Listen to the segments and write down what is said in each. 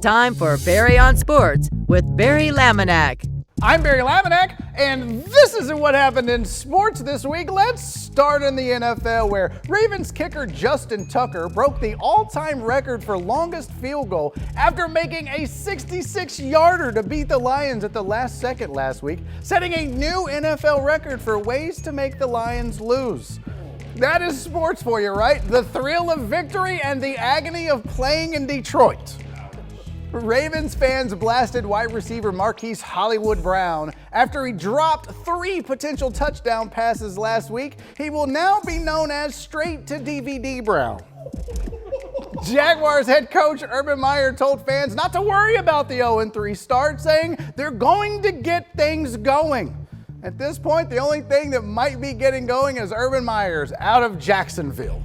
Time for Barry on Sports with Barry Laminack. I'm Barry Laminack, and this is what happened in sports this week. Let's start in the NFL, where Ravens kicker Dustin Tucker broke the all-time record for longest field goal after making a 66-yarder to beat the Lions at the last second last week, setting a new NFL record for ways to make the Lions lose. That is sports for you, right? The thrill of victory and the agony of playing in Detroit. Ravens fans blasted wide receiver Marquise Hollywood Brown after he dropped 3 potential touchdown passes last week. He will now be known as Straight to DVD Brown. Jaguars head coach Urban Meyer told fans not to worry about the 0-3 start, saying they're going to get things going. At this point, the only thing that might be getting going is Urban Meyer's out of Jacksonville.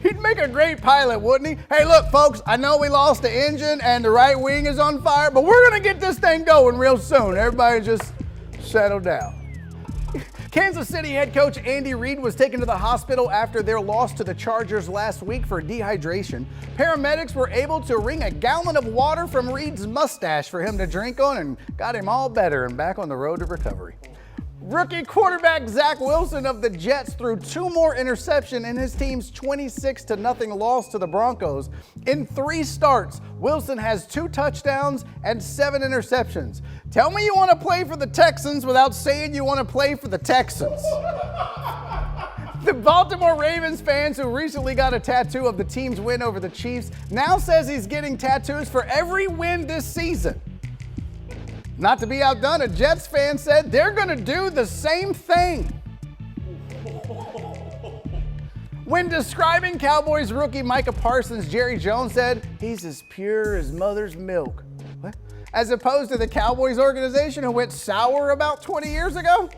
He'd make a great pilot, wouldn't he? Hey, look, folks, I know we lost the engine and the right wing is on fire, but we're going to get this thing going real soon. Everybody just settle down. Kansas City head coach Andy Reid was taken to the hospital after their loss to the Chargers last week for dehydration. Paramedics were able to wring a gallon of water from Reid's mustache for him to drink on and got him all better and back on the road to recovery. Rookie quarterback Zach Wilson of the Jets threw 2 more interceptions in his team's 26-0 loss to the Broncos. In 3 starts, Wilson has 2 touchdowns and 7 interceptions. Tell me you want to play for the Texans without saying you want to play for the Texans. The Baltimore Ravens fans, who recently got a tattoo of the team's win over the Chiefs, now says he's getting tattoos for every win this season. Not to be outdone, a Jets fan said they're going to do the same thing. When describing Cowboys rookie Micah Parsons, Jerry Jones said, "He's as pure as mother's milk." What? As opposed to the Cowboys organization who went sour about 20 years ago?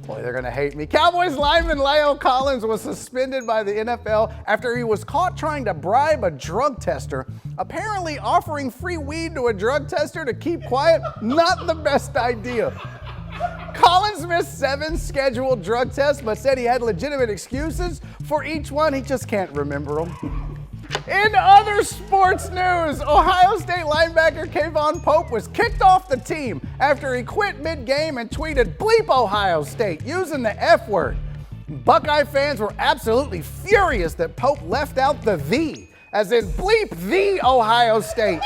Boy, they're going to hate me. Cowboys lineman La'el Collins was suspended by the NFL after he was caught trying to bribe a drug tester. Apparently, offering free weed to a drug tester to keep quiet, not the best idea. Collins missed 7 scheduled drug tests, but said he had legitimate excuses for each one. He just can't remember them. In other sports news, Ohio State linebacker Kayvon Pope was kicked off the team after he quit mid-game and tweeted "Bleep Ohio State" using the F word. Buckeye fans were absolutely furious that Pope left out the "the", as in bleep the Ohio State.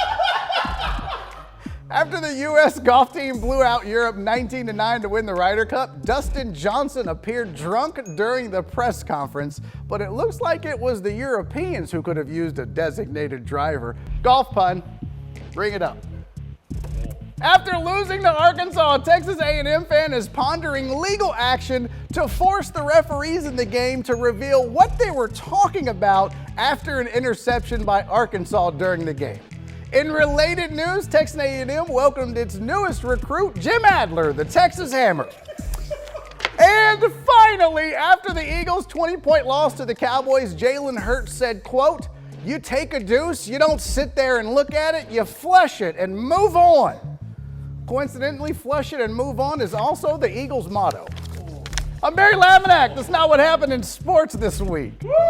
After the U.S. golf team blew out Europe 19-9 to win the Ryder Cup, Dustin Johnson appeared drunk during the press conference, but it looks like it was the Europeans who could have used a designated driver. Golf pun, bring it up. After losing to Arkansas, a Texas A&M fan is pondering legal action to force the referees in the game to reveal what they were talking about after an interception by Arkansas during the game. In related news, Texas A&M welcomed its newest recruit, Jim Adler, the Texas Hammer. And finally, after the Eagles' 20-point loss to the Cowboys, Jalen Hurts said, quote, "You take a deuce, you don't sit there and look at it, you flush it and move on." Coincidentally, flush it and move on is also the Eagles' motto. I'm Barry Laminack. That's not what happened in sports this week.